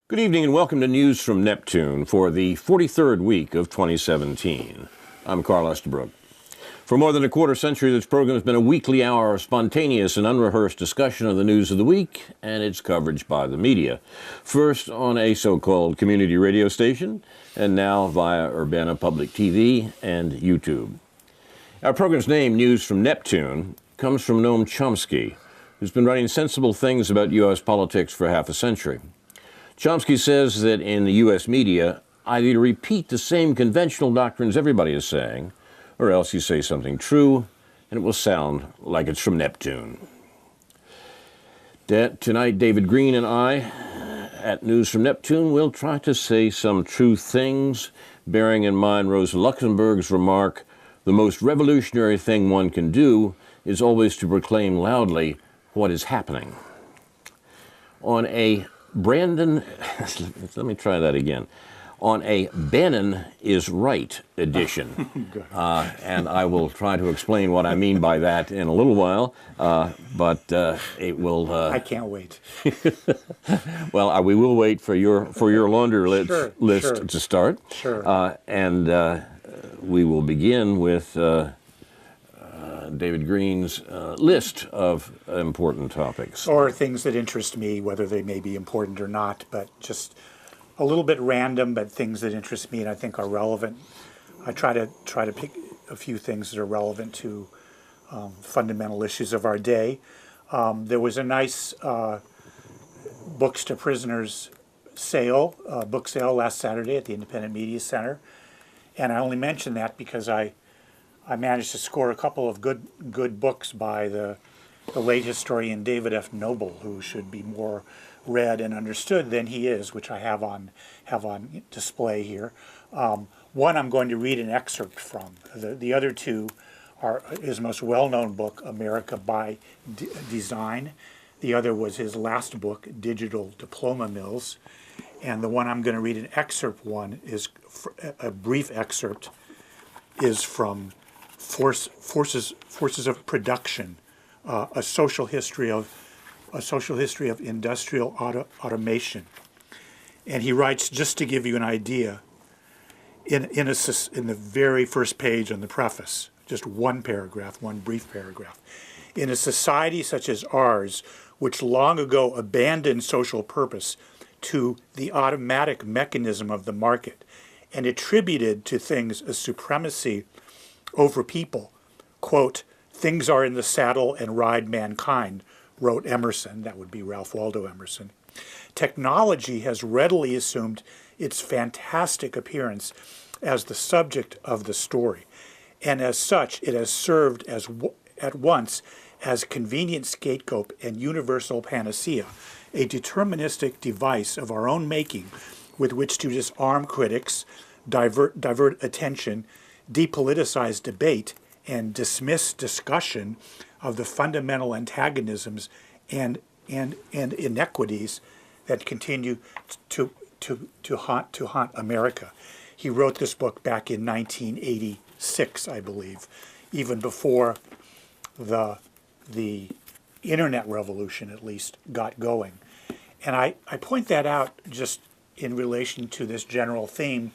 Good evening and welcome to News from Neptune for the 43rd week of 2017. I'm Carl Estabrook. For more than a quarter century, this program has been a weekly hour of spontaneous and unrehearsed discussion of the news of the week and its coverage by the media. First on a so-called community radio station, and now via Urbana Public TV and YouTube. Our program's name, News from Neptune, comes from Noam Chomsky, who's been writing sensible things about U.S. politics for half a century. Chomsky says that in the U.S. media, either you repeat the same conventional doctrines everybody is saying, or else you say something true, and it will sound like it's from Neptune. Tonight, David Green and I, at News from Neptune, will try to say some true things, bearing in mind Rosa Luxemburg's remark, the most revolutionary thing one can do is always to proclaim loudly what is happening. On a Bannon is right edition. And I will try to explain what I mean by that in a little while, but it will... I can't wait. Well, we will wait for your laundry list to start. Sure. And we will begin with David Green's list of important topics. Or things that interest me, whether they may be important or not, but just a little bit random, but things that interest me and I think are relevant. I try to pick a few things that are relevant to fundamental issues of our day. There was a nice Books to Prisoners book sale last Saturday at the Independent Media Center. And I only mention that because I managed to score a couple of good books by the late historian David F. Noble, who should be more read and understood than he is, which I have on display here. One I'm going to read an excerpt from. The other two are his most well-known book, America by Design. The other was his last book, Digital Diploma Mills. And the one I'm going to read an excerpt one is a brief excerpt is from Forces of Production, a social history of industrial automation. And he writes, just to give you an idea, in the very first page on the preface, just one brief paragraph. In a society such as ours, which long ago abandoned social purpose to the automatic mechanism of the market and attributed to things a supremacy over people, quote, things are in the saddle and ride mankind, wrote Emerson, that would be Ralph Waldo Emerson. Technology has readily assumed its fantastic appearance as the subject of the story, and as such it has served at once as convenient scapegoat and universal panacea, a deterministic device of our own making with which to disarm critics, divert attention, depoliticize debate, and dismiss discussion of the fundamental antagonisms and inequities that continue to haunt America. He wrote this book back in 1986, I believe, even before the internet revolution, at least, got going. And I point that out just in relation to this general theme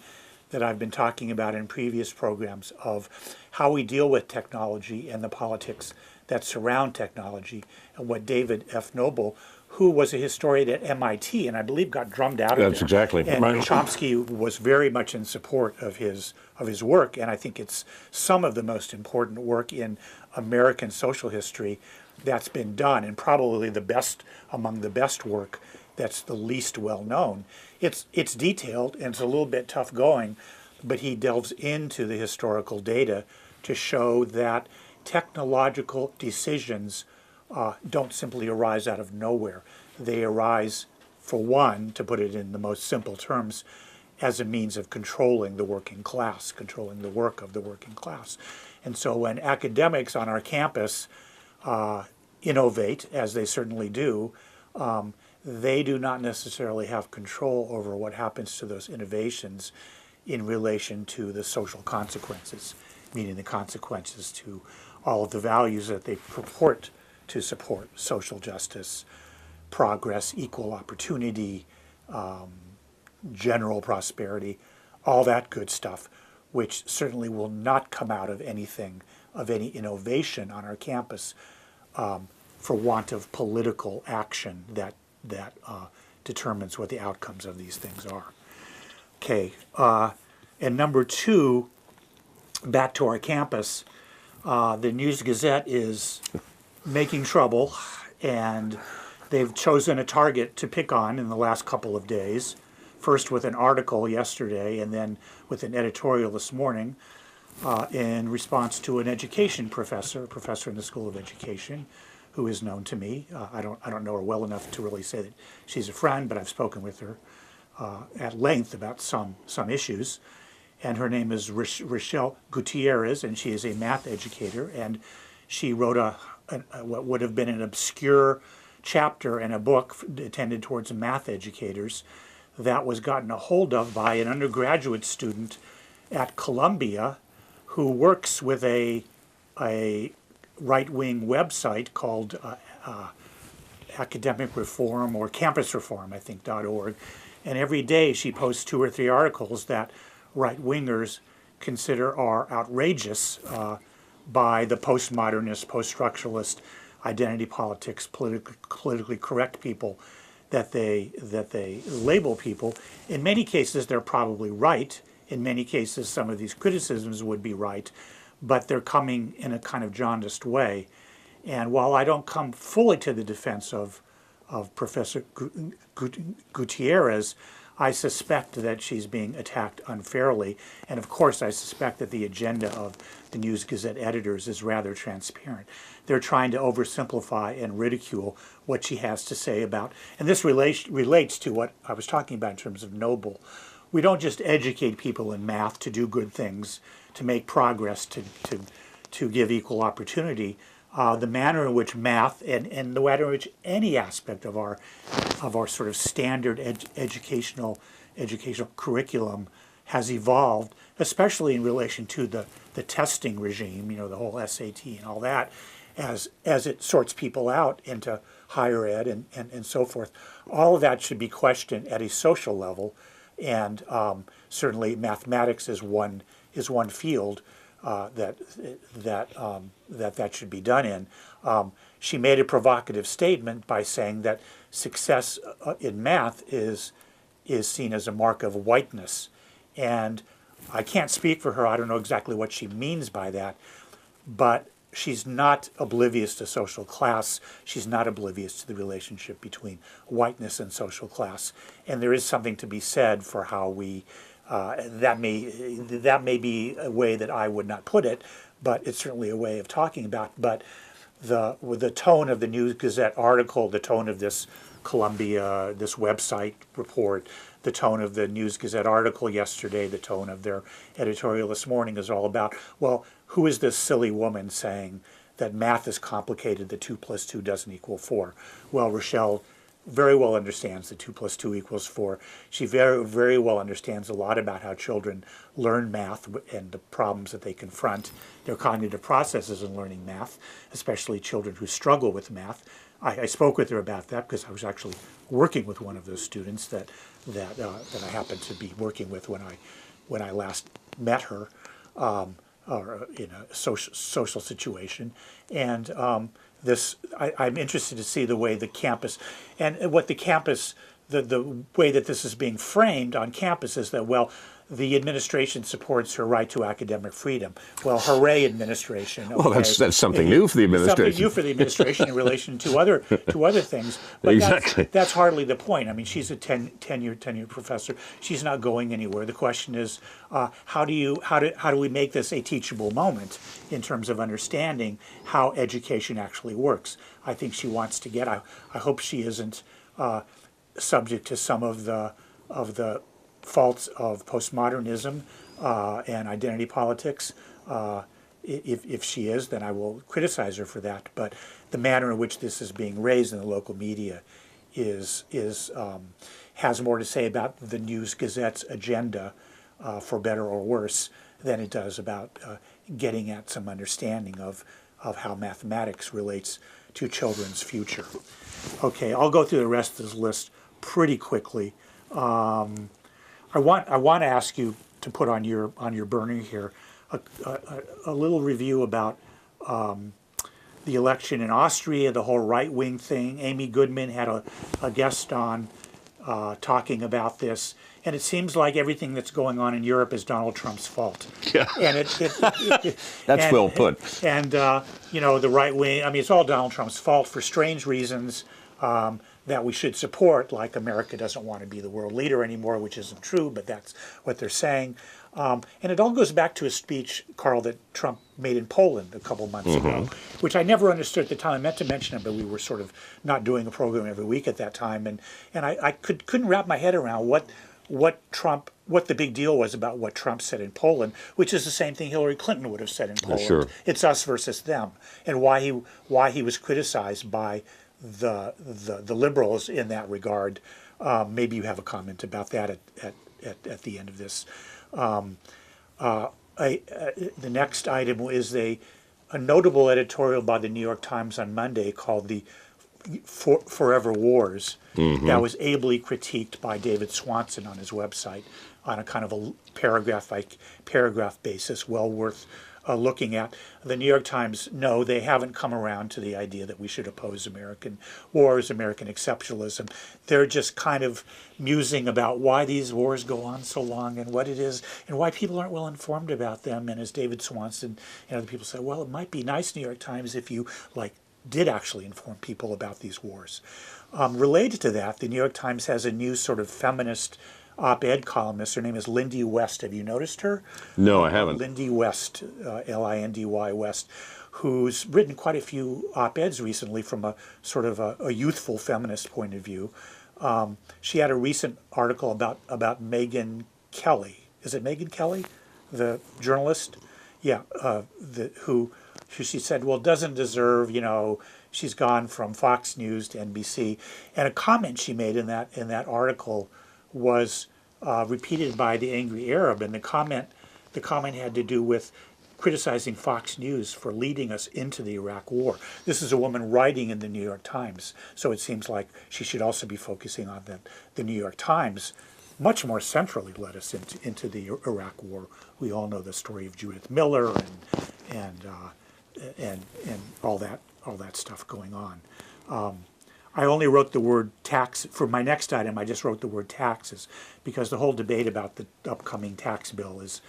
that I've been talking about in previous programs of how we deal with technology and the politics that surround technology, and what David F. Noble, who was a historian at MIT and I believe got drummed out of there. That's exactly and right. Chomsky was very much in support of his work, and I think it's some of the most important work in American social history that's been done, and probably the best among the best work that's the least well known. It's detailed and it's a little bit tough going, but he delves into the historical data to show that technological decisions don't simply arise out of nowhere. They arise, for one, to put it in the most simple terms, as a means of controlling the working class, controlling the work of the working class. And so when academics on our campus innovate, as they certainly do, they do not necessarily have control over what happens to those innovations in relation to the social consequences, meaning the consequences to all of the values that they purport to support: social justice, progress, equal opportunity, general prosperity, all that good stuff, which certainly will not come out of anything, of any innovation on our campus, for want of political action that determines what the outcomes of these things are. Okay, and number two, back to our campus, the News Gazette is making trouble, and they've chosen a target to pick on in the last couple of days. First with an article yesterday, and then with an editorial this morning in response to an education professor, a professor in the School of Education, who is known to me. I don't know her well enough to really say that she's a friend, but I've spoken with her at length about some issues. And her name is Rochelle Gutierrez, and she is a math educator. And she wrote what would have been an obscure chapter in a book intended towards math educators that was gotten a hold of by an undergraduate student at Columbia who works with a right-wing website called Academic Reform or Campus Reform, I think, .org. And every day she posts 2 or 3 articles that right-wingers consider are outrageous by the postmodernist, post-structuralist, identity politics, politically correct people that they label people. In many cases, they're probably right. In many cases, some of these criticisms would be right, but they're coming in a kind of jaundiced way. And while I don't come fully to the defense of Professor Gutierrez, I suspect that she's being attacked unfairly. And of course, I suspect that the agenda of the News Gazette editors is rather transparent. They're trying to oversimplify and ridicule what she has to say about, and this relates to what I was talking about in terms of noble. We don't just educate people in math to do good things, to make progress, to give equal opportunity. The manner in which math and the manner in which any aspect of our sort of standard educational curriculum has evolved, especially in relation to the testing regime, the whole SAT and all that, as it sorts people out into higher ed and so forth. All of that should be questioned at a social level, and certainly mathematics is one field that should be done in. She made a provocative statement by saying that success in math is seen as a mark of whiteness, and I can't speak for her. I don't know exactly what she means by that, but she's not oblivious to social class. She's not oblivious to the relationship between whiteness and social class, and there is something to be said for how we. That may be a way that I would not put it, but it's certainly a way of talking about. But the tone of the News Gazette article, the tone of this Columbia, this website report, the tone of the News Gazette article yesterday, the tone of their editorial this morning is all about, well, who is this silly woman saying that math is complicated, that 2 + 2 doesn't equal 4? Well, Rochelle very well understands that 2 + 2 = 4. She very, very well understands a lot about how children learn math and the problems that they confront, their cognitive processes in learning math, especially children who struggle with math. I spoke with her about that because I was actually working with one of those students that I happened to be working with when I last met her, or in a social situation, and I'm interested to see the way the campus, and what the campus, the way that this is being framed on campus is that, well, the administration supports her right to academic freedom. Well, hooray, administration. Okay. Well, that's something new for the administration. Something new for the administration in relation to other things. But exactly. That's hardly the point. I mean, she's a tenured professor. She's not going anywhere. The question is, how do we make this a teachable moment in terms of understanding how education actually works? I think she wants to get. I hope she isn't subject to some of the faults of postmodernism and identity politics. If she is, then I will criticize her for that. But the manner in which this is being raised in the local media has more to say about the News Gazette's agenda, for better or worse, than it does about getting at some understanding of how mathematics relates to children's future. Okay, I'll go through the rest of this list pretty quickly. I want to ask you to put on your burner here a little review about the election in Austria, the whole right wing thing. Amy Goodman had a guest on talking about this, and it seems like everything that's going on in Europe is Donald Trump's fault. Yeah. And That's well put. And you know, the right wing. I mean, it's all Donald Trump's fault for strange reasons. That we should support, like America doesn't want to be the world leader anymore, which isn't true, but that's what they're saying. And it all goes back to a speech, Carl, that Trump made in Poland a couple months ago, which I never understood at the time. I meant to mention it, but we were sort of not doing a program every week at that time, and I couldn't wrap my head around what the big deal was about what Trump said in Poland, which is the same thing Hillary Clinton would have said in Poland. Sure. It's us versus them, and why he was criticized by the liberals in that regard. Maybe you have a comment about that at the end of this. The next item is a notable editorial by the New York Times on Monday called the Forever Wars that was ably critiqued by David Swanson on his website on a kind of a paragraph basis, well worth looking at. The New York Times, no, they haven't come around to the idea that we should oppose American wars, American exceptionalism. They're just kind of musing about why these wars go on so long and what it is and why people aren't well informed about them. And as David Swanson and other people say, well, it might be nice, New York Times, if you did actually inform people about these wars. Related to that, the New York Times has a new sort of feminist op-ed columnist. Her name is Lindy West. Have you noticed her? No, I haven't. Lindy West, Lindy West, who's written quite a few op-eds recently from a sort of a youthful feminist point of view. She had a recent article about Megyn Kelly. Is it Megyn Kelly, the journalist? Yeah, who she said, well, doesn't deserve, she's gone from Fox News to NBC. And a comment she made in that article was repeated by the Angry Arab, and the comment had to do with criticizing Fox News for leading us into the Iraq War. This is a woman writing in the New York Times, so it seems like she should also be focusing on that. The New York Times much more centrally led us into the Iraq War. We all know the story of Judith Miller and all that stuff going on. I only wrote the word tax for my next item. I just wrote the word taxes because the whole debate about the upcoming tax bill is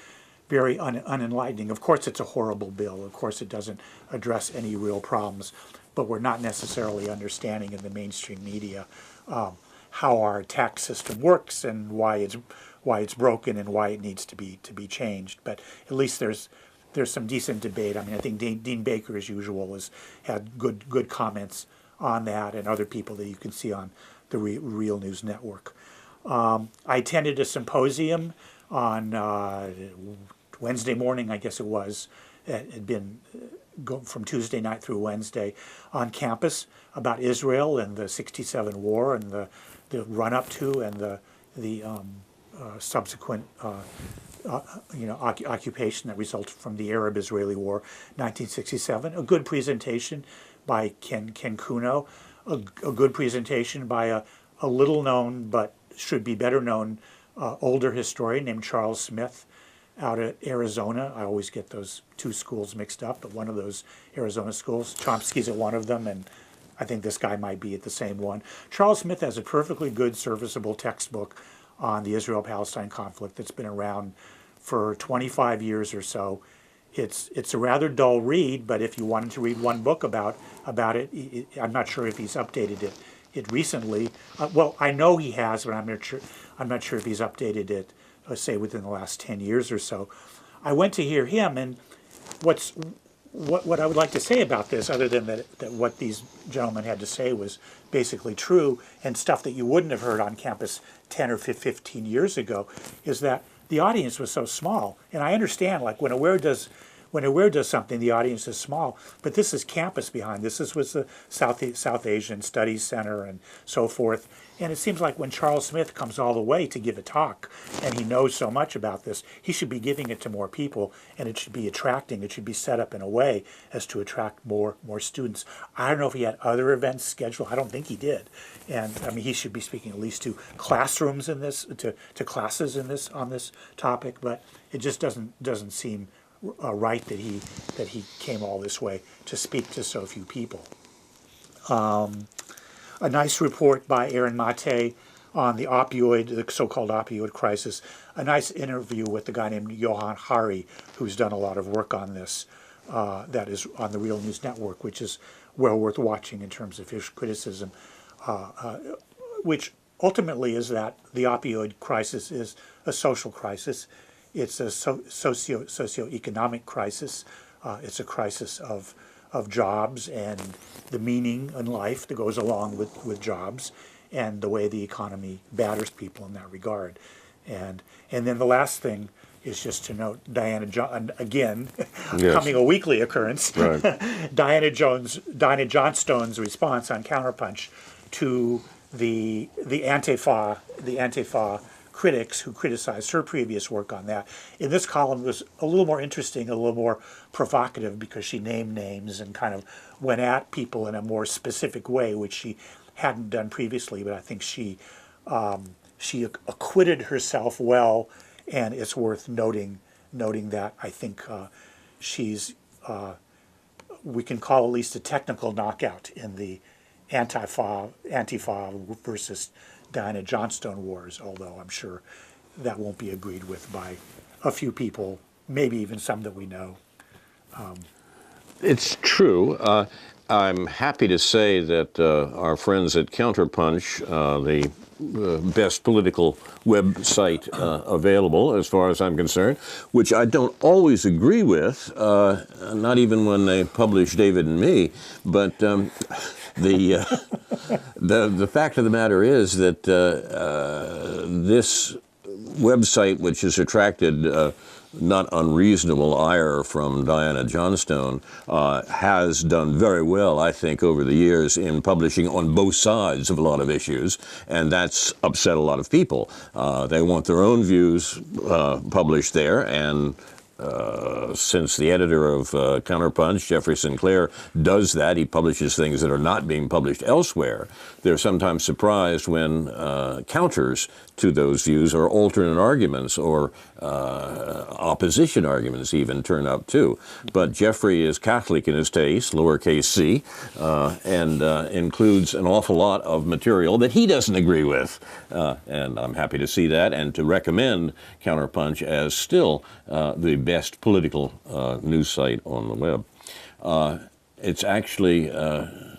very unenlightening. Of course, it's a horrible bill. Of course, it doesn't address any real problems, but we're not necessarily understanding in the mainstream media how our tax system works and why it's broken and why it needs to be changed. But at least there's some decent debate. I mean, I think Dean Baker, as usual, has had good comments on that, and other people that you can see on the Real News Network. I attended a symposium on Wednesday morning, I guess it was. It had been from Tuesday night through Wednesday on campus about Israel and the '67 war and the run-up to and the subsequent occupation that resulted from the Arab-Israeli War, 1967. A good presentation by Ken Kuno, a good presentation by a little-known but should be better-known older historian named Charles Smith out at Arizona. I always get those two schools mixed up, but one of those Arizona schools. Chomsky's at one of them, and I think this guy might be at the same one. Charles Smith has a perfectly good, serviceable textbook on the Israel-Palestine conflict that's been around for 25 years or so. It's a rather dull read, but if you wanted to read one book about it, I'm not sure if he's updated it recently. Well, I know he has, but I'm not sure if he's updated it, say within the last 10 years or so. I went to hear him, and what I would like to say about this, other than that what these gentlemen had to say was basically true and stuff that you wouldn't have heard on campus 10 or 15 years ago, is that the audience was so small. And I understand, like, when when Aware does something, the audience is small, but this is campus behind. This is with the South Asian Studies Center and so forth. And it seems like when Charles Smith comes all the way to give a talk, and he knows so much about this, he should be giving it to more people, and it should be attracting. It should be set up in a way as to attract more students. I don't know if he had other events scheduled. I don't think he did. And I mean, he should be speaking at least to classrooms in this, to classes in this on this topic. But it just doesn't seem right that he came all this way to speak to so few people. A nice report by Aaron Mate on the so-called opioid crisis. A nice interview with the guy named Johan Hari, who's done a lot of work on this. That is on the Real News Network, which is well worth watching in terms of his criticism, which ultimately is that the opioid crisis is a social crisis. It's a socioeconomic crisis. It's a crisis of jobs and the meaning in life that goes along with jobs and the way the economy batters people in that regard. And then the last thing is just to note Diana again, yes. Becoming a weekly occurrence, right. Diana Johnstone's response on Counterpunch to the Antifa critics who criticized her previous work on that. In this column was a little more interesting, a little more provocative, because she named names and kind of went at people in a more specific way, which she hadn't done previously. But I think she acquitted herself well, and it's worth noting that I think she's we can call at least a technical knockout in the Antifa versus Diana Johnstone wars, although I'm sure that won't be agreed with by a few people, maybe even some that we know. It's true. I'm happy to say that our friends at Counterpunch, the best political website available, as far as I'm concerned, which I don't always agree with, not even when they publish David and me, but the fact of the matter is that this website, which has attracted not unreasonable ire from Diana Johnstone, has done very well, I think, over the years in publishing on both sides of a lot of issues, and that's upset a lot of people. They want their own views published there, and since the editor of Counterpunch, Jeffrey Sinclair, does that, he publishes things that are not being published elsewhere. They're sometimes surprised when counters to those views or alternate arguments or opposition arguments even turn up too. But Jeffrey is Catholic in his taste, lowercase c, and includes an awful lot of material that he doesn't agree with. And I'm happy to see that and to recommend Counterpunch as still the best political news site on the web. It's actually,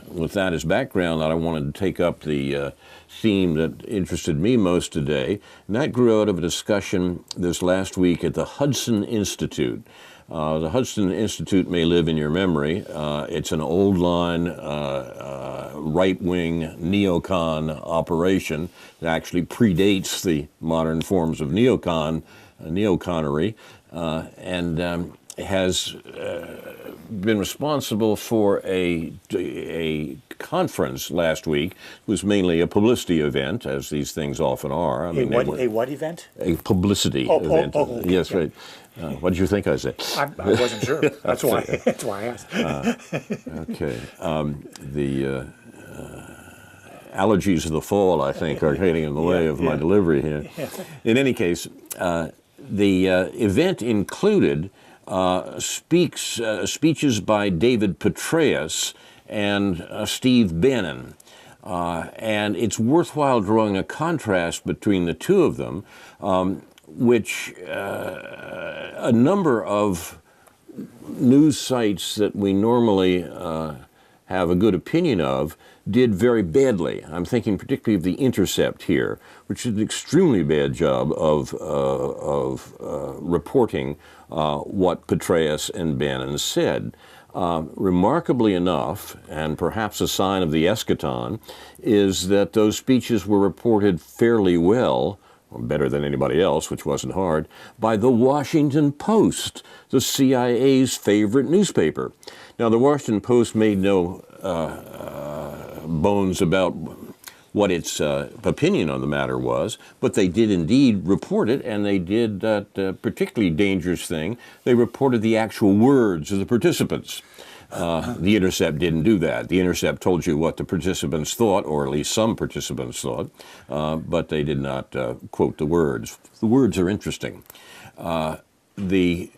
with that as background, that I wanted to take up the theme that interested me most today, and that grew out of a discussion this last week at the Hudson Institute. The Hudson Institute may live in your memory. It's an old-line, right-wing neocon operation that actually predates the modern forms of neoconnery, and has been responsible for a conference last week. It was mainly a publicity event, as these things often are. A what event? A publicity event. Okay, yes, yeah. Right. What did you think I said? I wasn't sure. That's why I asked. Okay. The allergies of the fall, I think, are getting in the way of my delivery here. Yeah. In any case, the event included speeches by David Petraeus and Steve Bannon. And it's worthwhile drawing a contrast between the two of them, which a number of news sites that we normally have a good opinion of did very badly. I'm thinking particularly of The Intercept here, which did an extremely bad job of reporting what Petraeus and Bannon said. Remarkably enough, and perhaps a sign of the eschaton, is that those speeches were reported fairly well better than anybody else, which wasn't hard, by the Washington Post, the CIA's favorite newspaper. Now, the Washington Post made no bones about what its opinion on the matter was, but they did indeed report it, and they did that particularly dangerous thing. They reported the actual words of the participants. The Intercept didn't do that. The Intercept told you what the participants thought, or at least some participants thought, but they did not quote the words. The words are interesting. The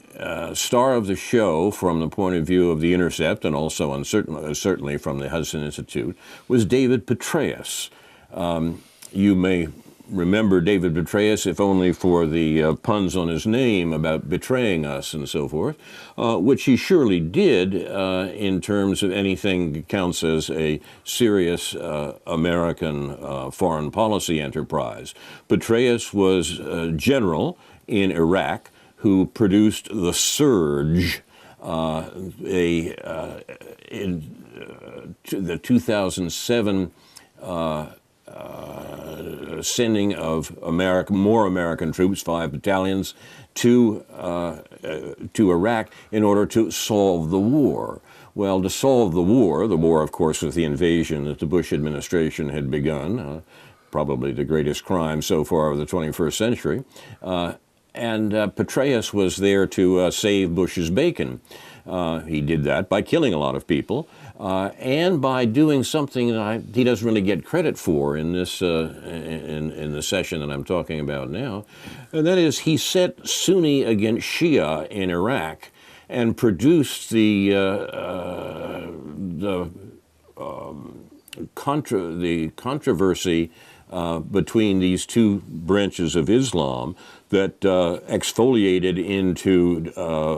star of the show, from the point of view of the Intercept, and also certainly from the Hudson Institute, was David Petraeus. You may remember David Petraeus, if only for the puns on his name about betraying us and so forth, which he surely did in terms of anything that counts as a serious American foreign policy enterprise. Petraeus was a general in Iraq who produced the Surge, in the 2007 sending of more American troops, 5 battalions, to Iraq in order to solve the war. Well, to solve the war, of course, was the invasion that the Bush administration had begun, probably the greatest crime so far of the 21st century. And Petraeus was there to save Bush's bacon. He did that by killing a lot of people, and by doing something that he doesn't really get credit for in this in the session that I'm talking about now, and that is he set Sunni against Shia in Iraq, and produced the controversy between these two branches of Islam that exfoliated into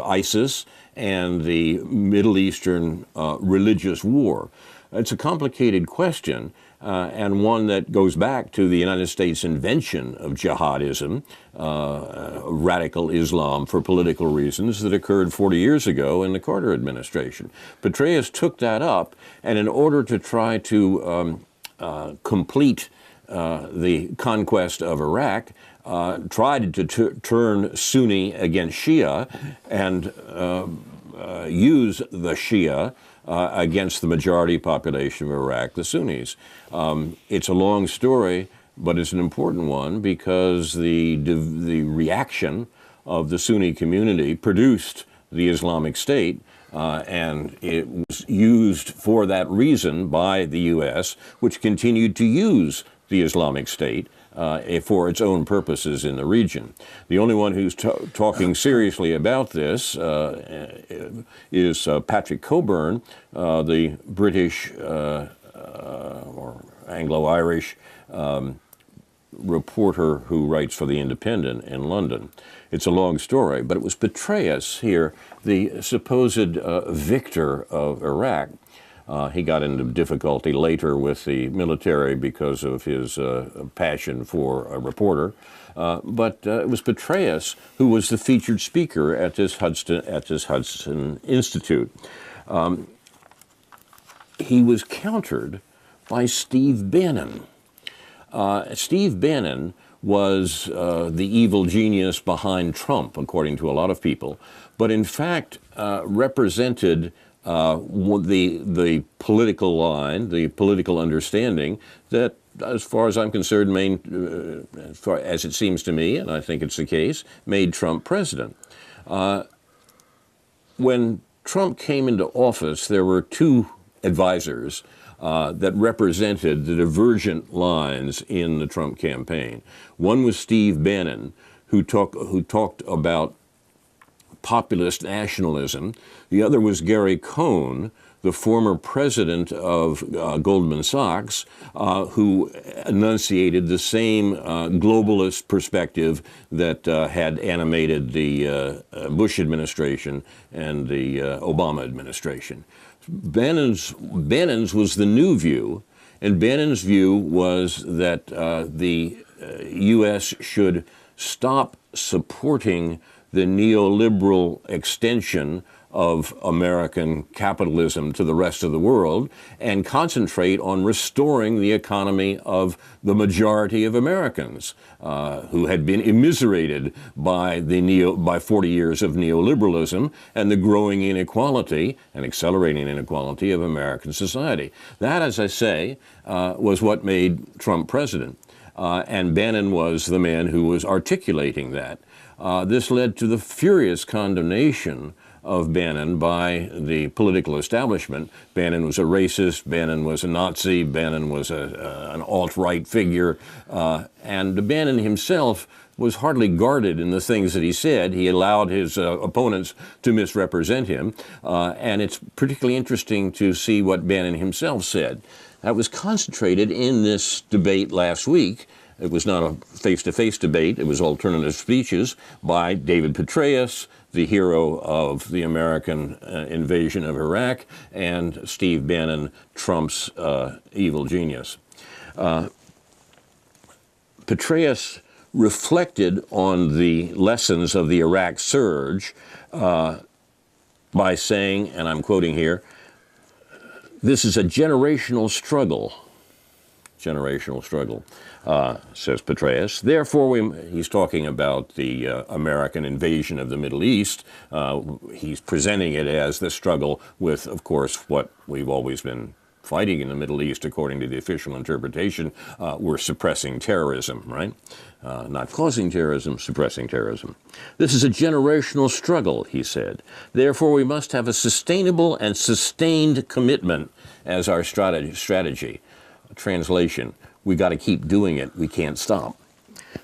ISIS and the Middle Eastern religious war. It's a complicated question, and one that goes back to the United States invention of jihadism, radical Islam for political reasons, that occurred 40 years ago in the Carter administration. Petraeus took that up, and in order to try to complete the conquest of Iraq, tried to turn Sunni against Shia and use the Shia against the majority population of Iraq, the Sunnis. It's a long story, but it's an important one because the reaction of the Sunni community produced the Islamic State, and it was used for that reason by the U.S., which continued to use the Islamic State for its own purposes in the region. The only one who's talking seriously about this is Patrick Cockburn, the British or Anglo-Irish reporter who writes for The Independent in London. It's a long story, but it was Petraeus here, the supposed victor of Iraq. He got into difficulty later with the military because of his passion for a reporter. But it was Petraeus who was the featured speaker at this Hudson Institute. He was countered by Steve Bannon. Steve Bannon was the evil genius behind Trump, according to a lot of people, but in fact represented the political line, the political understanding that, as far as I'm concerned, as it seems to me, and I think it's the case, made Trump president. When Trump came into office, there were two advisors that represented the divergent lines in the Trump campaign. One was Steve Bannon, who talked about populist nationalism. The other was Gary Cohn, the former president of Goldman Sachs, who enunciated the same globalist perspective that had animated the Bush administration and the Obama administration. Bannon's was the new view, and Bannon's view was that the U.S. should stop supporting the neoliberal extension of American capitalism to the rest of the world and concentrate on restoring the economy of the majority of Americans who had been immiserated by 40 years of neoliberalism and the growing inequality and accelerating inequality of American society. That, as I say, was what made Trump president. And Bannon was the man who was articulating that. This led to the furious condemnation of Bannon by the political establishment. Bannon was a racist, Bannon was a Nazi, Bannon was an alt-right figure, and Bannon himself was hardly guarded in the things that he said. He allowed his opponents to misrepresent him, and it's particularly interesting to see what Bannon himself said. That was concentrated in this debate last week. It was not a face-to-face debate. It was alternative speeches by David Petraeus, the hero of the American invasion of Iraq, and Steve Bannon, Trump's evil genius. Petraeus reflected on the lessons of the Iraq surge by saying, and I'm quoting here, "This is a generational struggle." Generational struggle, says Petraeus. Therefore, he's talking about the American invasion of the Middle East. He's presenting it as the struggle with, of course, what we've always been fighting in the Middle East, according to the official interpretation. We're suppressing terrorism, right? Not causing terrorism, suppressing terrorism. "This is a generational struggle," he said. "Therefore, we must have a sustainable and sustained commitment as our strategy. Translation, we got to keep doing it. We can't stop.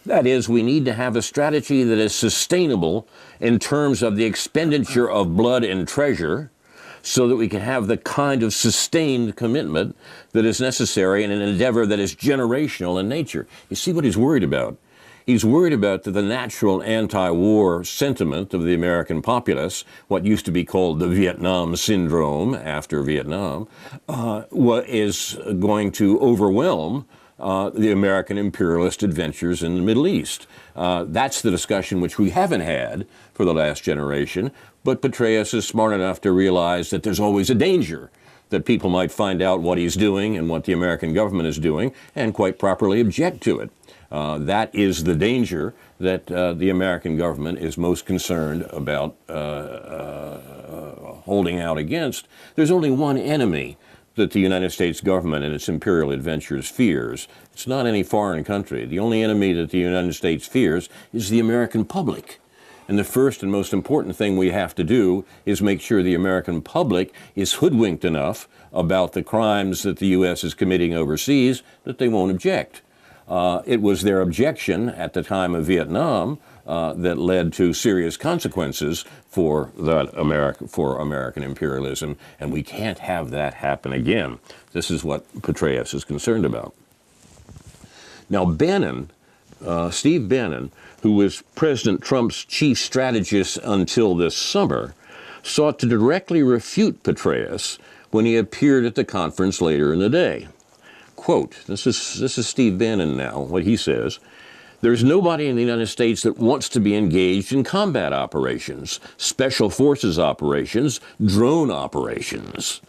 That is, we need to have a strategy that is sustainable in terms of the expenditure of blood and treasure so that we can have the kind of sustained commitment that is necessary in an endeavor that is generational in nature." You see what he's worried about? He's worried about the natural anti-war sentiment of the American populace, what used to be called the Vietnam syndrome after Vietnam, is going to overwhelm the American imperialist adventures in the Middle East. That's the discussion which we haven't had for the last generation, but Petraeus is smart enough to realize that there's always a danger that people might find out what he's doing and what the American government is doing and quite properly object to it. That is the danger that the American government is most concerned about holding out against. There's only one enemy that the United States government and its imperial adventures fears. It's not any foreign country. The only enemy that the United States fears is the American public. And the first and most important thing we have to do is make sure the American public is hoodwinked enough about the crimes that the U.S. is committing overseas that they won't object. It was their objection at the time of Vietnam that led to serious consequences for American imperialism, and we can't have that happen again. This is what Petraeus is concerned about. Now, Bannon, Steve Bannon, who was President Trump's chief strategist until this summer, sought to directly refute Petraeus when he appeared at the conference later in the day. Quote, this is Steve Bannon now, what he says, "There's nobody in the United States that wants to be engaged in combat operations, special forces operations, drone operations."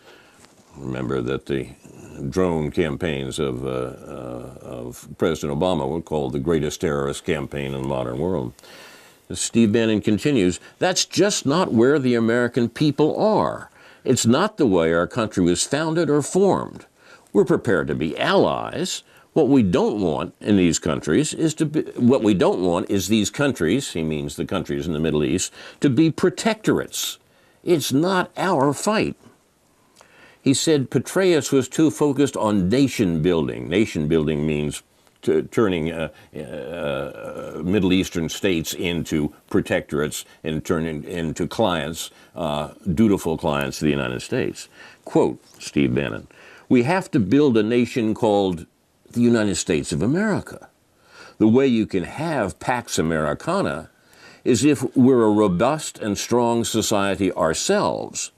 Remember that the drone campaigns of President Obama were called the greatest terrorist campaign in the modern world. Steve Bannon continues, "That's just not where the American people are. It's not the way our country was founded or formed. We're prepared to be allies. What we don't want in these countries is these countries," he means the countries in the Middle East, "to be protectorates. It's not our fight." He said Petraeus was too focused on nation building. Nation building means turning Middle Eastern states into protectorates and turning into clients, dutiful clients of the United States. Quote, Steve Bannon, "We have to build a nation called the United States of America. The way you can have Pax Americana is if we're a robust and strong society ourselves,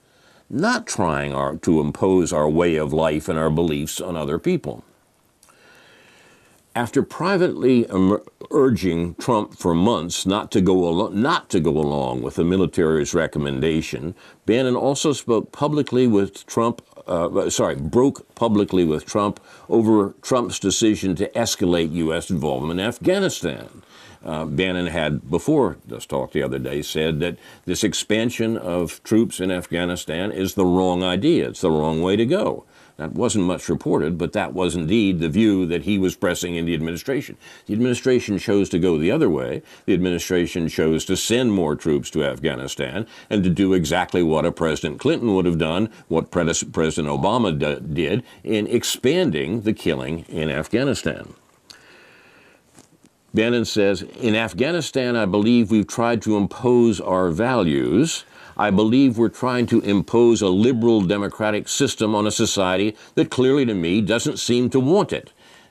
not trying to impose our way of life and our beliefs on other people." After privately urging Trump for months not to go along with the military's recommendation, Bannon also spoke publicly with Trump. Broke publicly with Trump over Trump's decision to escalate U.S. involvement in Afghanistan. Bannon had, before this talk the other day, said that this expansion of troops in Afghanistan is the wrong idea. It's the wrong way to go. That wasn't much reported, but that was indeed the view that he was pressing in the administration. The administration chose to go the other way. The administration chose to send more troops to Afghanistan and to do exactly what a President Clinton would have done, what President Obama did in expanding the killing in Afghanistan. Bannon says, in Afghanistan, I believe we've tried to impose our values. I believe we're trying to impose a liberal democratic system on a society that clearly to me doesn't seem to want it.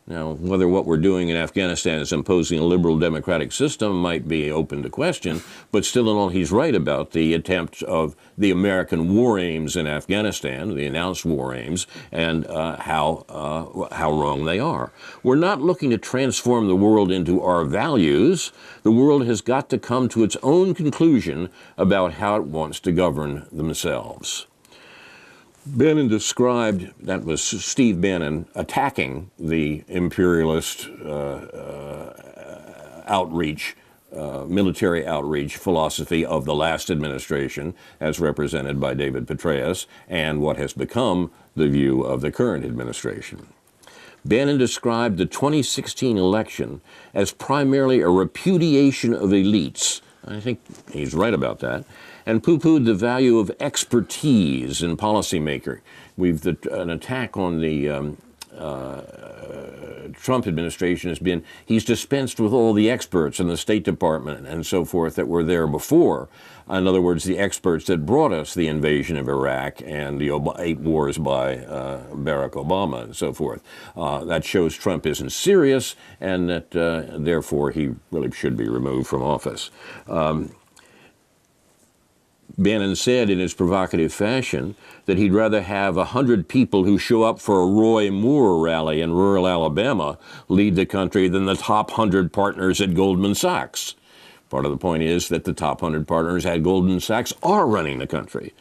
Now, whether what we're doing in Afghanistan is imposing a liberal democratic system might be open to question, but still in all, he's right about the attempt of the American war aims in Afghanistan, the announced war aims, and how wrong they are. We're not looking to transform the world into our values. The world has got to come to its own conclusion about how it wants to govern themselves. Bannon described, that was Steve Bannon, attacking the imperialist military outreach philosophy of the last administration, as represented by David Petraeus, and what has become the view of the current administration. Bannon described the 2016 election as primarily a repudiation of elites. I think he's right about that. And poo-pooed the value of expertise in policymaking. An attack on the Trump administration has been he's dispensed with all the experts in the State Department and so forth that were there before. In other words, the experts that brought us the invasion of Iraq and the 8 wars by Barack Obama and so forth. That shows Trump isn't serious and that therefore he really should be removed from office. Bannon said in his provocative fashion that he'd rather have 100 people who show up for a Roy Moore rally in rural Alabama lead the country than the top 100 partners at Goldman Sachs. Part of the point is that the top 100 partners at Goldman Sachs are running the country.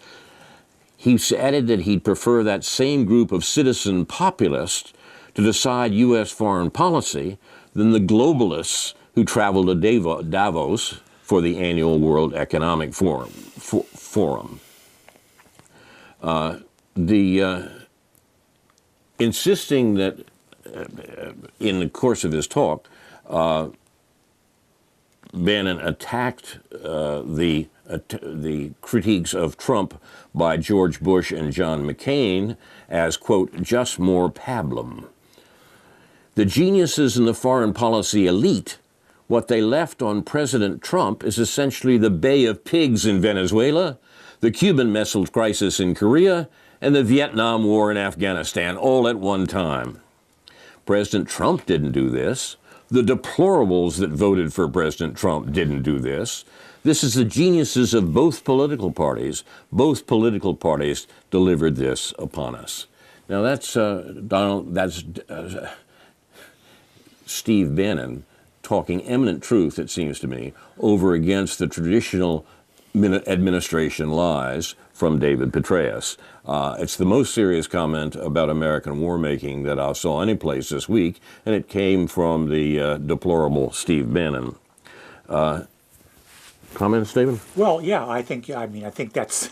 He added that he'd prefer that same group of citizen populists to decide U.S. foreign policy than the globalists who travel to Davos for the annual World Economic Forum. Insisting that in the course of his talk, Bannon attacked the critiques of Trump by George Bush and John McCain as, quote, just more pablum. The geniuses in the foreign policy elite, what they left on President Trump is essentially the Bay of Pigs in Venezuela, the Cuban Missile Crisis in Korea, and the Vietnam War in Afghanistan, all at one time. President Trump didn't do this. The deplorables that voted for President Trump didn't do this. This is the geniuses of both political parties. Both political parties delivered this upon us. Now that's Steve Bannon talking eminent truth, it seems to me, over against the traditional administration lies from David Petraeus. It's the most serious comment about American war-making that I saw any place this week, and it came from the deplorable Steve Bannon. Comments, Stephen? Well, yeah, I think that's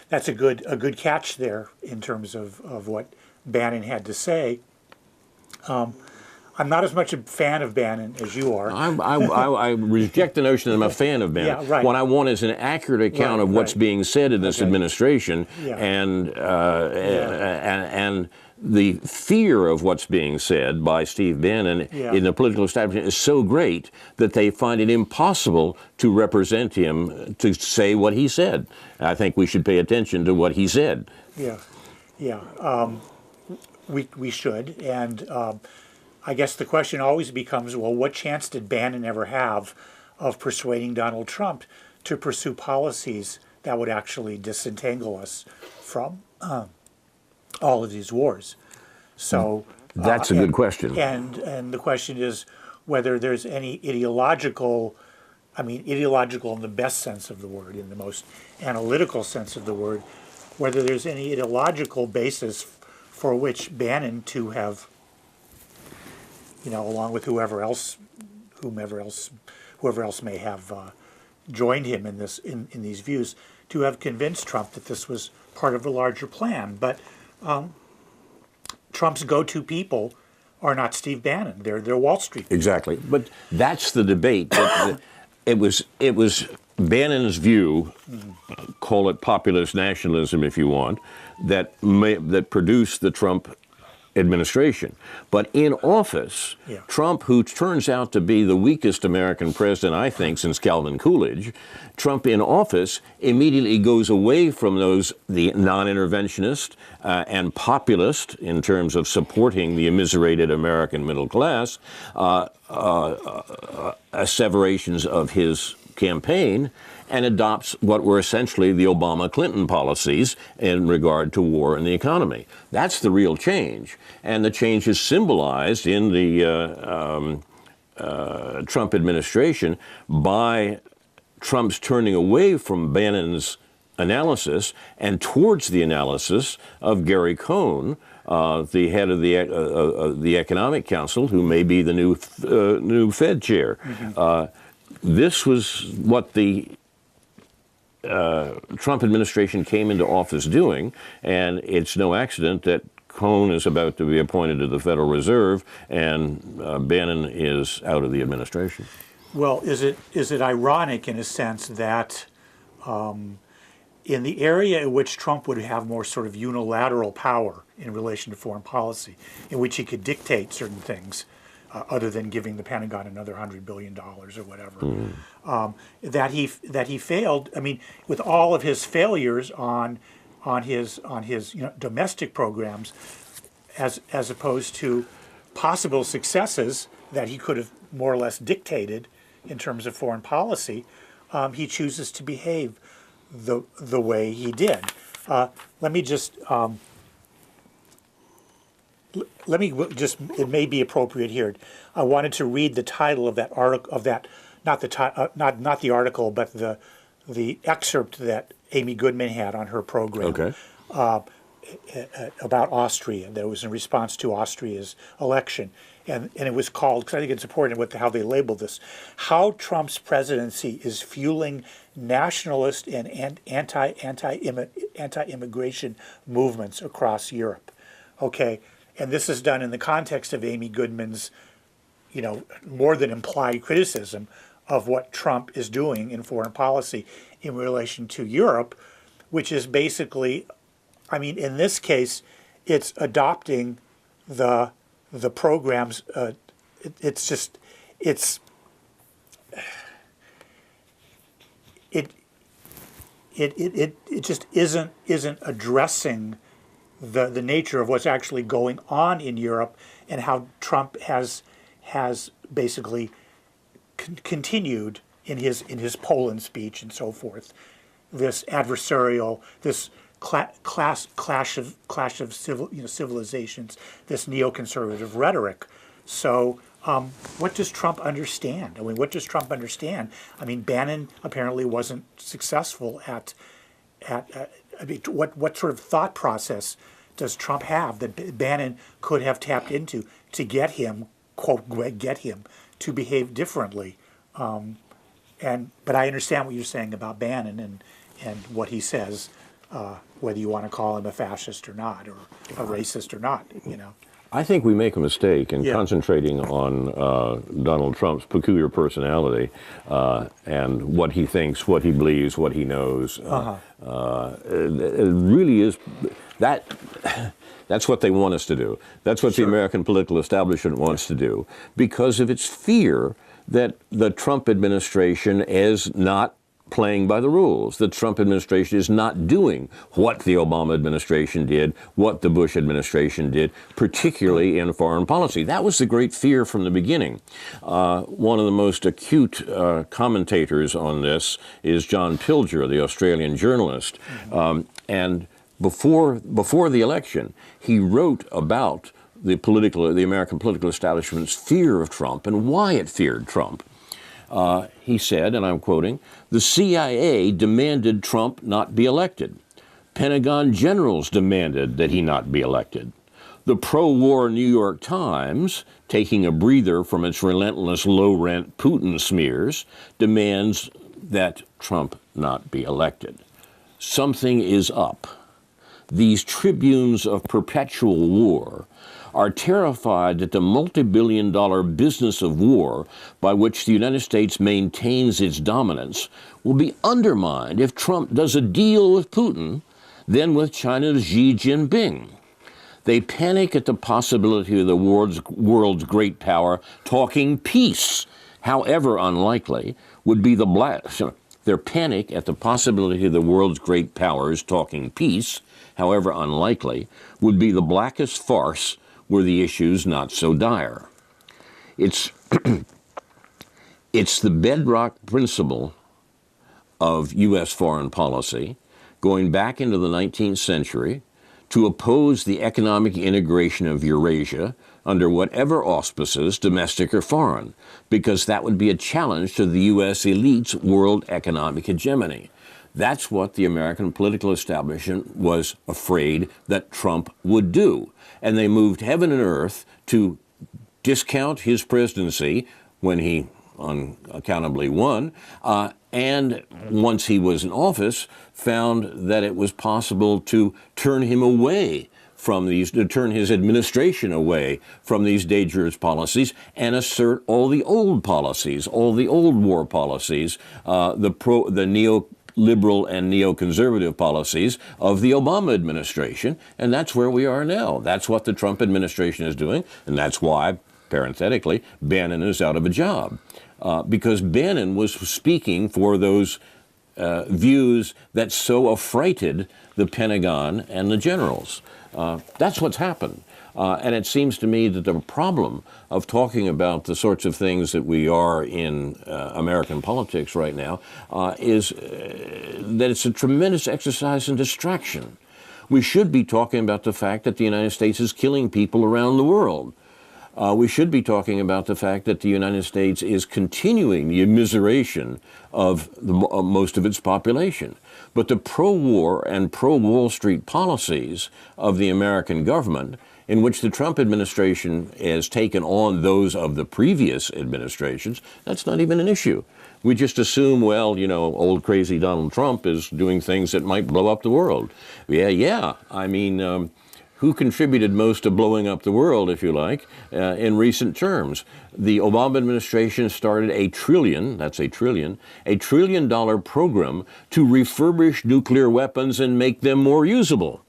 that's a good catch there in terms of what Bannon had to say. I'm not as much a fan of Bannon as you are. I reject the notion that I'm a fan of Bannon. Yeah, right. What I want is an accurate account of what's being said in this administration, Yeah. and the fear of what's being said by Steve Bannon in the political establishment is so great that they find it impossible to represent him to say what he said. I think we should pay attention to what he said. We should, and I guess the question always becomes, well, what chance did Bannon ever have of persuading Donald Trump to pursue policies that would actually disentangle us from all of these wars? So That's a good question. And the question is whether there's any ideological in the best sense of the word, in the most analytical sense of the word, whether there's any ideological basis for which Bannon to have, along with whoever else may have joined him in these views, to have convinced Trump that this was part of a larger plan. But Trump's go-to people are not Steve Bannon; they're Wall Street people. Exactly, but that's the debate. It was Bannon's view, call it populist nationalism if you want, that produced the Trump administration. But in office, Trump, who turns out to be the weakest American president, I think, since Calvin Coolidge, Trump in office immediately goes away from the non-interventionist and populist in terms of supporting the immiserated American middle class asseverations of his campaign, and adopts what were essentially the Obama-Clinton policies in regard to war and the economy. That's the real change. And the change is symbolized in the Trump administration by Trump's turning away from Bannon's analysis and towards the analysis of Gary Cohn, the head of the Economic Council, who may be the new Fed chair. This was what the Trump administration came into office doing, and it's no accident that Cohn is about to be appointed to the Federal Reserve, and Bannon is out of the administration. Well, is it ironic in a sense that in the area in which Trump would have more sort of unilateral power in relation to foreign policy, in which he could dictate certain things, other than giving the Pentagon another $100 billion or whatever, that he failed. I mean, with all of his failures on his domestic programs, as opposed to possible successes that he could have more or less dictated in terms of foreign policy, he chooses to behave the way he did. Let me just. It may be appropriate here. I wanted to read the title of that article, not the article, but the excerpt that Amy Goodman had on her program. Okay. About Austria. That was in response to Austria's election. And it was called, because I think it's important with how they labeled this, How Trump's Presidency is Fueling Nationalist and Anti-Immigration Movements Across Europe. Okay. And this is done in the context of Amy Goodman's, more than implied criticism of what Trump is doing in foreign policy in relation to Europe, which is basically, in this case, it's adopting the programs. It just isn't addressing the nature of what's actually going on in Europe, and how Trump has basically continued in his Poland speech and so forth, this adversarial, this clash of civilizations, this neoconservative rhetoric. So what does Trump understand? What does Trump understand? Bannon apparently wasn't successful at what sort of thought process does Trump have that Bannon could have tapped into to get him, quote, get him to behave differently? But I understand what you're saying about Bannon and what he says, whether you want to call him a fascist or not, or a racist or not, I think we make a mistake in concentrating on Donald Trump's peculiar personality and what he thinks, what he believes, what he knows. It really is that. That's what they want us to do. That's what the American political establishment wants to do, because of its fear that the Trump administration is not playing by the rules. The Trump administration is not doing what the Obama administration did, what the Bush administration did, particularly in foreign policy. That was the great fear from the beginning. One of the most acute commentators on this is John Pilger, the Australian journalist. And before the election, he wrote about the American political establishment's fear of Trump and why it feared Trump. He said, and I'm quoting, "The CIA demanded Trump not be elected. Pentagon generals demanded that he not be elected. The pro-war New York Times, taking a breather from its relentless low-rent Putin smears, demands that Trump not be elected. Something is up. These tribunes of perpetual war are terrified that the multi-billion-dollar business of war by which the United States maintains its dominance will be undermined if Trump does a deal with Putin, then with China's Xi Jinping. They panic at the possibility of the world's great power talking peace, however unlikely, would be their panic at the possibility of the world's great powers talking peace, however unlikely, would be the blackest farce were the issues not so dire. It's the bedrock principle of U.S. foreign policy, going back into the 19th century, to oppose the economic integration of Eurasia under whatever auspices, domestic or foreign, because that would be a challenge to the U.S. elite's world economic hegemony. That's what the American political establishment was afraid that Trump would do. And they moved heaven and earth to discount his presidency when he unaccountably won, and once he was in office, found that it was possible to turn him away from these, to turn his administration away from these dangerous policies and assert all the old policies, all the old war policies, the neoliberal and neoconservative policies of the Obama administration, and that's where we are now. That's what the Trump administration is doing, and that's why, parenthetically, Bannon is out of a job. Because Bannon was speaking for those views that so affrighted the Pentagon and the generals. That's what's happened. And it seems to me that the problem of talking about the sorts of things that we are in American politics right now is that it's a tremendous exercise in distraction. We should be talking about the fact that the United States is killing people around the world. We should be talking about the fact that the United States is continuing the immiseration of most of its population. But the pro-war and pro-Wall Street policies of the American government, in which the Trump administration has taken on those of the previous administrations, that's not even an issue. We just assume, well, you know, old crazy Donald Trump is doing things that might blow up the world. Yeah. I mean, who contributed most to blowing up the world, if you like, in recent terms? The Obama administration started $1 trillion program to refurbish nuclear weapons and make them more usable.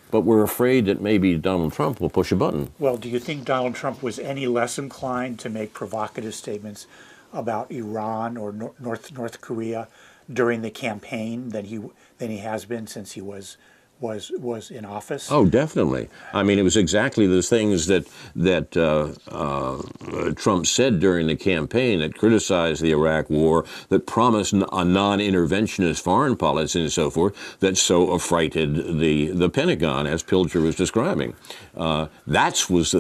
But we're afraid that maybe Donald Trump will push a button. Well, do you think Donald Trump was any less inclined to make provocative statements about Iran or North Korea during the campaign than he has been since he was in office? Oh, definitely. I mean, it was exactly the things that Trump said during the campaign that criticized the Iraq War, that promised a non-interventionist foreign policy and so forth, that so affrighted the Pentagon, as Pilger was describing. That was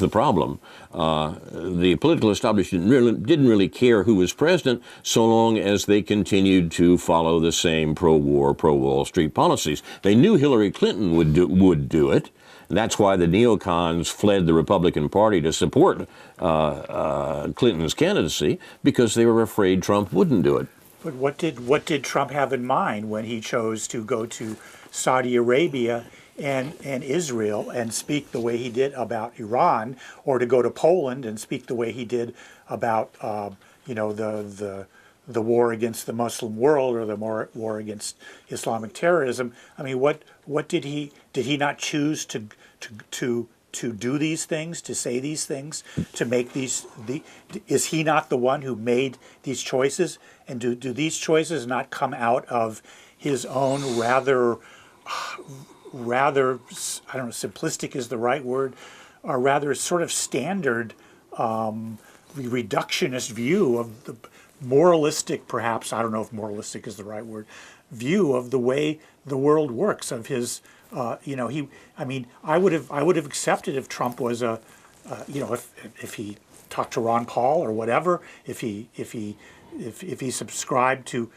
the problem. The political establishment didn't really care who was president so long as they continued to follow the same pro-war, pro-Wall Street policies. They knew Hillary Clinton would do it. And that's why the neocons fled the Republican Party to support Clinton's candidacy, because they were afraid Trump wouldn't do it. But what did Trump have in mind when he chose to go to Saudi Arabia and Israel and speak the way he did about Iran, or to go to Poland and speak the way he did about the war against the Muslim world, or the war against Islamic terrorism? I mean, what did he not choose to do these things, to say these things, to make is he not the one who made these choices? And do these choices not come out of his own rather, I don't know, simplistic is the right word, or rather sort of standard reductionist view of the moralistic, perhaps, I don't know if moralistic is the right word, view of the way the world works, of his I would have accepted if Trump was if he talked to Ron Paul or whatever, if he subscribed to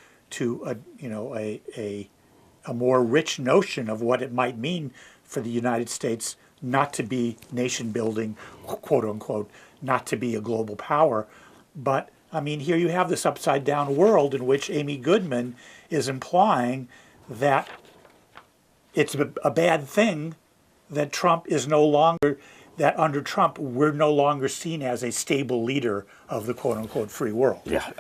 a more rich notion of what it might mean for the United States not to be nation building, quote unquote, not to be a global power. But I mean, here you have this upside down world in which Amy Goodman is implying that it's a bad thing that Trump is no longer, that under Trump, we're no longer seen as a stable leader of the quote-unquote free world. Yeah,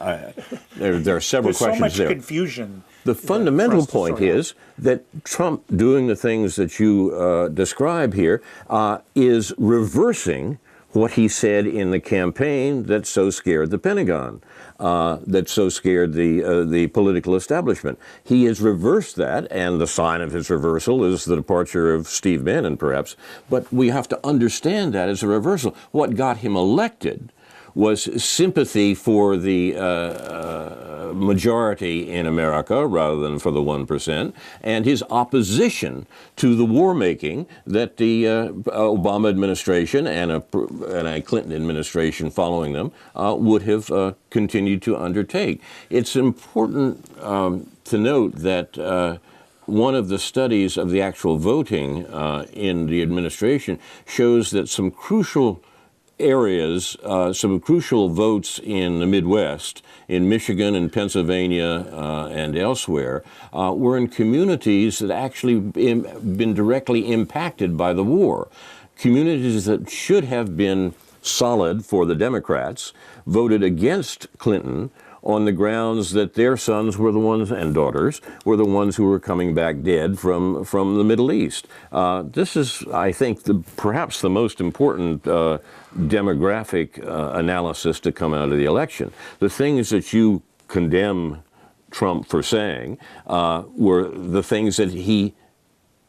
there are several There's questions so much there. confusion. The fundamental point sort out. is that Trump doing the things that you describe here is reversing what he said in the campaign that so scared the Pentagon, that so scared the political establishment. He has reversed that, and the sign of his reversal is the departure of Steve Bannon, perhaps. But we have to understand that as a reversal. What got him elected was sympathy for the majority in America rather than for the 1%, and his opposition to the war making that the Obama administration and a Clinton administration following them would have continued to undertake. It's important to note that one of the studies of the actual voting in the administration shows that some crucial areas, some crucial votes in the Midwest, in Michigan and Pennsylvania and elsewhere, were in communities that actually been directly impacted by the war. Communities that should have been solid for the Democrats voted against Clinton on the grounds that their sons were the ones, and daughters, were the ones who were coming back dead from the Middle East. This is, I think, perhaps the most important demographic analysis to come out of the election. The things that you condemn Trump for saying were the things that he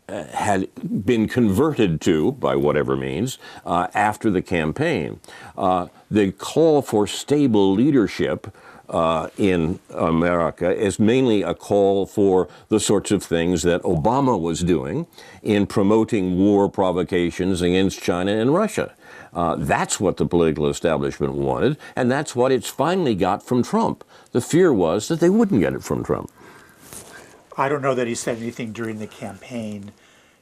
had been converted to, by whatever means, after the campaign. The call for stable leadership in America is mainly a call for the sorts of things that Obama was doing in promoting war provocations against China and Russia. That's what the political establishment wanted, and that's what it's finally got from Trump. The fear was that they wouldn't get it from Trump. I don't know that he said anything during the campaign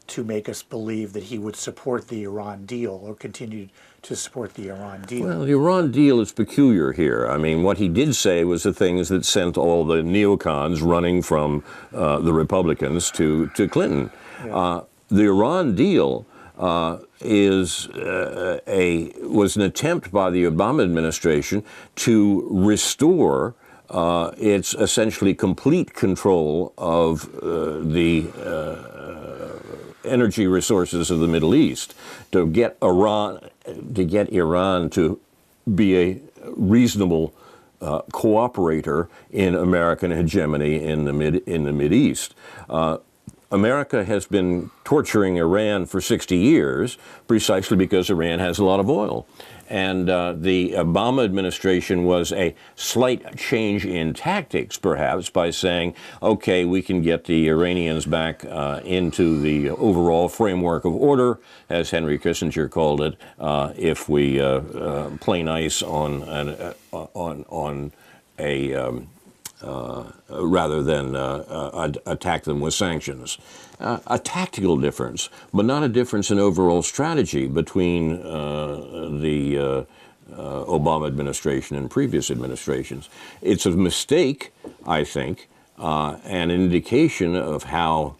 to make us believe that he would support the Iran deal or continue to support the Iran deal. Well, the Iran deal is peculiar here. I mean, what he did say was the things that sent all the neocons running from the Republicans to Clinton. Yeah. The Iran deal was an attempt by the Obama administration to restore its essentially complete control of the energy resources of the Middle East, to get Iran to be a reasonable cooperator in American hegemony in the Mideast. America has been torturing Iran for 60 years precisely because Iran has a lot of oil. And the Obama administration was a slight change in tactics, perhaps, by saying, okay, we can get the Iranians back into the overall framework of order, as Henry Kissinger called it, if we play nice rather than attack them with sanctions. A tactical difference, but not a difference in overall strategy between the Obama administration and previous administrations. It's a mistake, I think, and an indication of how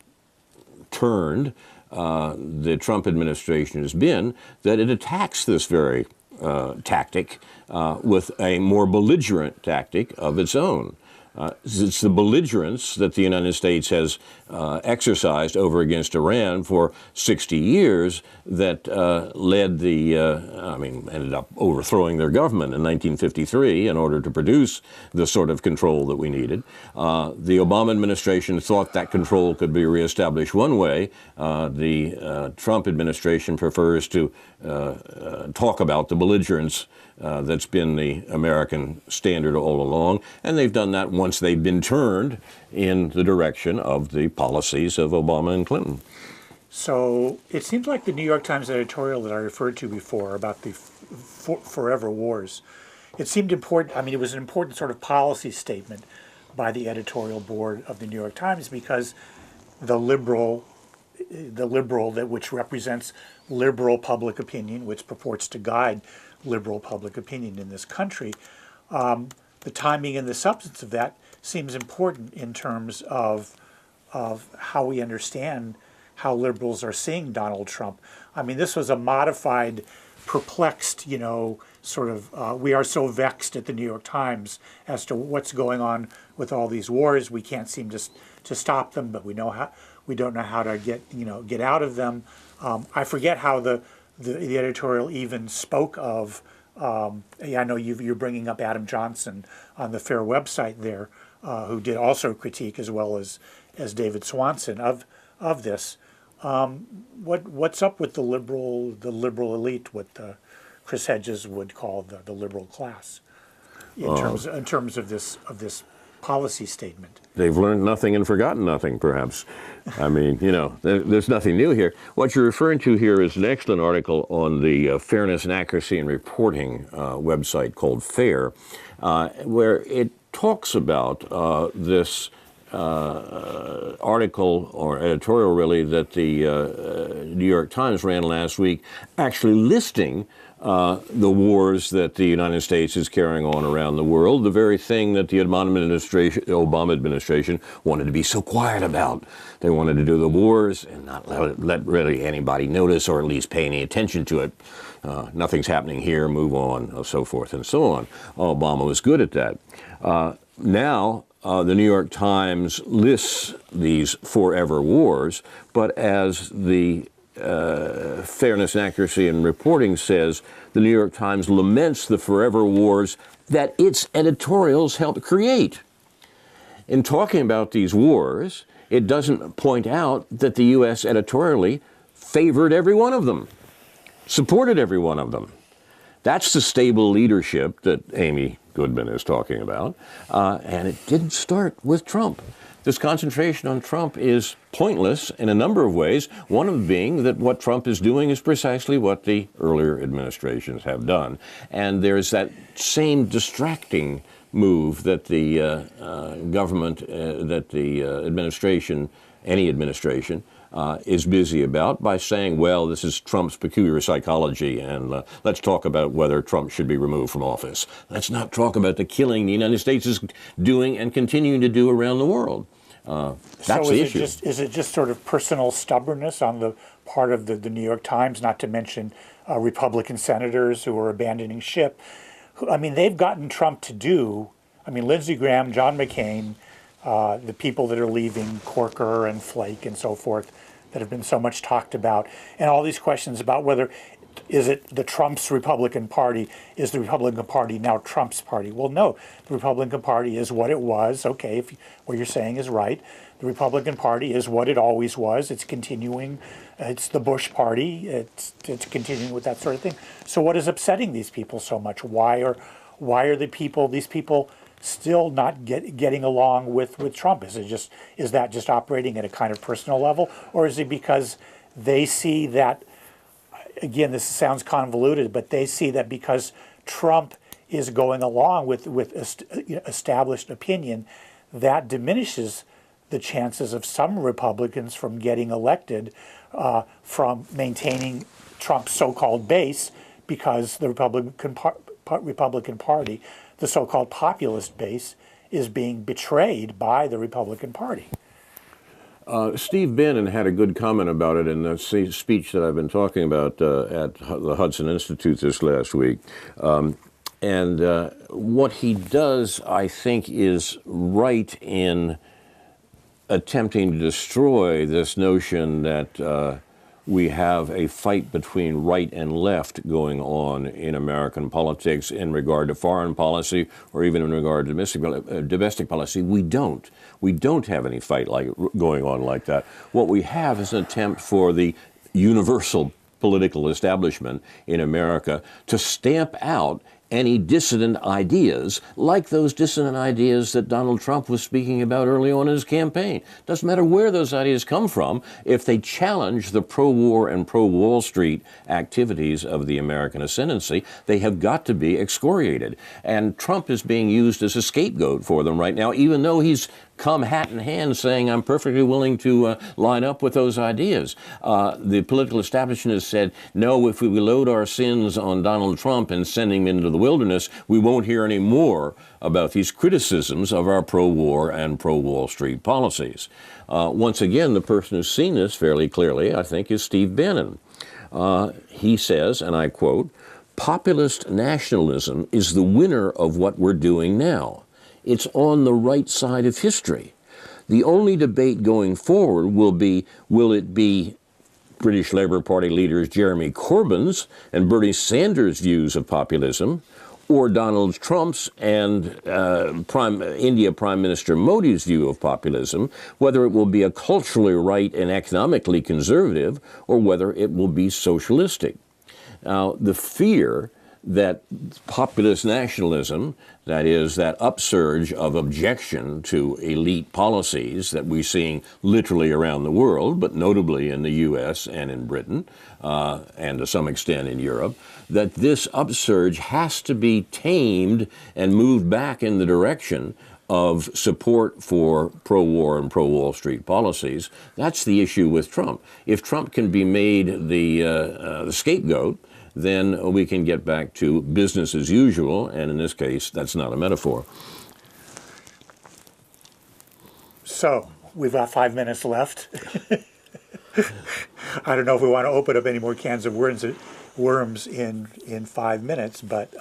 turned the Trump administration has been, that it attacks this very tactic with a more belligerent tactic of its own. It's the belligerence that the United States has exercised over against Iran for 60 years that ended up overthrowing their government in 1953 in order to produce the sort of control that we needed. The Obama administration thought that control could be reestablished one way. The Trump administration prefers to talk about the belligerence that's been the American standard all along, and they've done that once they've been turned in the direction of the policies of Obama and Clinton. So it seems like the New York Times editorial that I referred to before about the forever wars, it seemed important. I mean, it was an important sort of policy statement by the editorial board of the New York Times because the liberal, which represents liberal public opinion, which purports to guide liberal public opinion in this country, the timing and the substance of that seems important in terms of how we understand how liberals are seeing Donald Trump. I mean, this was a modified, perplexed, sort of, we are so vexed at the New York Times as to what's going on with all these wars. We can't seem to stop them, but we don't know how to get out of them. I forget how the editorial even spoke of. I know you're bringing up Adam Johnson on the FAIR website there, who did also critique as well as David Swanson of this. What's up with the liberal elite, what Chris Hedges would call the liberal class, in terms of this policy statement? They've learned nothing and forgotten nothing, perhaps. I mean, there's nothing new here. What you're referring to here is an excellent article on the Fairness and Accuracy in Reporting website called FAIR, where it talks about this article or editorial, really, that the New York Times ran last week, actually listing the wars that the United States is carrying on around the world, the very thing that the Obama administration wanted to be so quiet about. They wanted to do the wars and not let really anybody notice or at least pay any attention to it. Nothing's happening here, move on, so forth and so on. Obama was good at that. Now, the New York Times lists these forever wars, but as the Fairness and Accuracy in Reporting says, the New York Times laments the forever wars that its editorials helped create. In talking about these wars, it doesn't point out that the U.S. editorially favored every one of them, supported every one of them. That's the stable leadership that Amy Goodman is talking about, and it didn't start with Trump. This concentration on Trump is pointless in a number of ways, one of them being that what Trump is doing is precisely what the earlier administrations have done. And there's that same distracting move that the government, that the administration, any administration, is busy about by saying, well, this is Trump's peculiar psychology, and let's talk about whether Trump should be removed from office. Let's not talk about the killing the United States is doing and continuing to do around the world. That's the issue. Is it just sort of personal stubbornness on the part of the New York Times, not to mention Republican senators who are abandoning ship? I mean, they've gotten Trump to do, Lindsey Graham, John McCain, the people that are leaving, Corker and Flake and so forth, that have been so much talked about, and all these questions about whether is it the Trump's Republican Party, is the Republican Party now Trump's party? Well, no, the Republican Party is what it was. Okay, if what you're saying is right. The Republican Party is what it always was. It's continuing. It's the Bush Party. It's continuing with that sort of thing. So what is upsetting these people so much? Why are these people still not getting along with Trump? Is that just operating at a kind of personal level, or is it because they see that? Again, this sounds convoluted, but they see that because Trump is going along with established opinion, that diminishes the chances of some Republicans from getting elected, from maintaining Trump's so-called base, because the Republican Party, the so-called populist base, is being betrayed by the Republican Party. Steve Bannon had a good comment about it in the speech that I've been talking about at the Hudson Institute this last week. And what he does, I think, is right in attempting to destroy this notion that we have a fight between right and left going on in American politics in regard to foreign policy or even in regard to domestic policy. We don't. We don't have any fight going on like that. What we have is an attempt for the universal political establishment in America to stamp out any dissident ideas, like those dissident ideas that Donald Trump was speaking about early on in his campaign. Doesn't matter where those ideas come from, if they challenge the pro-war and pro-Wall Street activities of the American ascendancy, they have got to be excoriated. And Trump is being used as a scapegoat for them right now, even though he's come hat in hand saying, I'm perfectly willing to line up with those ideas. The political establishment has said, no, if we load our sins on Donald Trump and send him into the wilderness, we won't hear any more about these criticisms of our pro-war and pro-Wall Street policies. Once again, the person who's seen this fairly clearly, I think, is Steve Bannon. He says, and I quote, "Populist nationalism is the winner of what we're doing now. It's on the right side of history. The only debate going forward will it be British Labour Party leaders Jeremy Corbyn's and Bernie Sanders' views of populism, or Donald Trump's and India Prime Minister Modi's view of populism, whether it will be a culturally right and economically conservative, or whether it will be socialistic." Now, the fear that populist nationalism, that is, that upsurge of objection to elite policies that we're seeing literally around the world, but notably in the U.S. and in Britain, and to some extent in Europe, that this upsurge has to be tamed and moved back in the direction of support for pro-war and pro-Wall Street policies. That's the issue with Trump. If Trump can be made the scapegoat, then we can get back to business as usual, and in this case, that's not a metaphor. So, we've got 5 minutes left. I don't know if we want to open up any more cans of worms in 5 minutes, but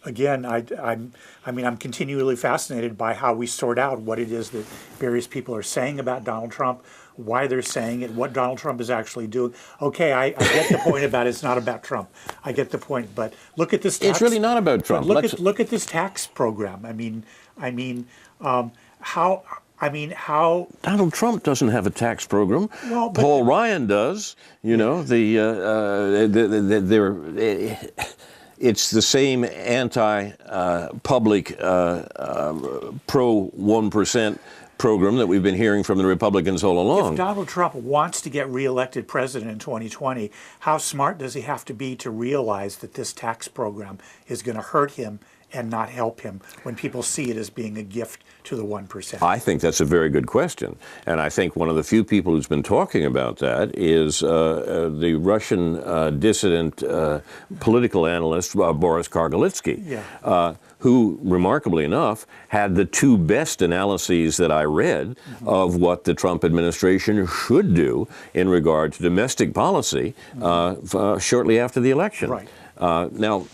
again, I'm continually fascinated by how we sort out what it is that various people are saying about Donald Trump, why they're saying it, what Donald Trump is actually doing. Okay, I get the point about it's not about Trump. I get the point, but look at this tax. It's really not about Trump. Look at this tax program. How Donald Trump doesn't have a tax program. Well, Paul Ryan does. You know, it's the same anti-public pro 1% program that we've been hearing from the Republicans all along. If Donald Trump wants to get reelected president in 2020, how smart does he have to be to realize that this tax program is going to hurt him and not help him when people see it as being a gift to the 1%? I think that's a very good question. And I think one of the few people who's been talking about that is the Russian dissident political analyst, Boris Kargalitsky, who, remarkably enough, had the two best analyses that I read of what the Trump administration should do in regard to domestic policy shortly after the election. Right. Now,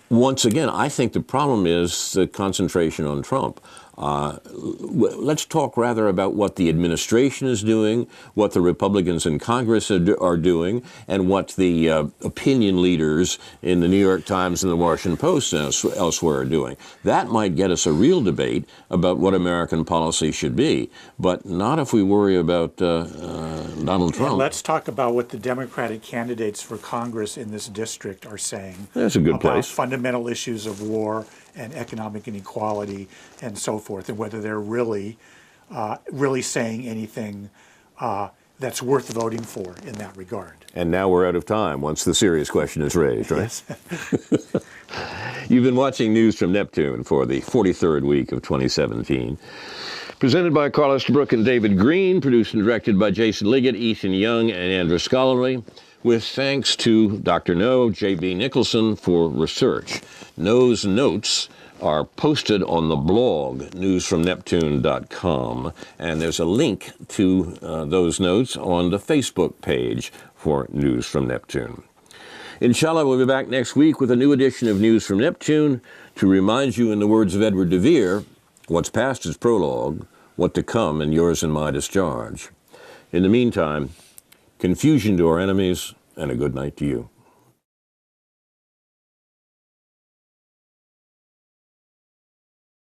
once again, I think the problem is the concentration on Trump. Let's talk rather about what the administration is doing, what the Republicans in Congress are doing, and what the opinion leaders in the New York Times and the Washington Post and elsewhere are doing. That might get us a real debate about what American policy should be, but not if we worry about Donald Trump. And let's talk about what the Democratic candidates for Congress in this district are saying. That's a good about place. Fundamental issues of war and economic inequality and so forth, and whether they're really saying anything that's worth voting for in that regard. And now we're out of time once the serious question is raised, right? Yes. You've been watching News from Neptune for the 43rd week of 2017. Presented by Carl Estabrook and David Green, produced and directed by Jason Liggett, Ethan Young, and Andrew Scholarly, with thanks to Dr. No, J.B. Nicholson for research. No's notes are posted on the blog, newsfromneptune.com, and there's a link to those notes on the Facebook page for News from Neptune. Inshallah, we'll be back next week with a new edition of News from Neptune to remind you, in the words of Edward de Vere, what's past is prologue, what to come and yours and my discharge. In the meantime, confusion to our enemies, and a good night to you.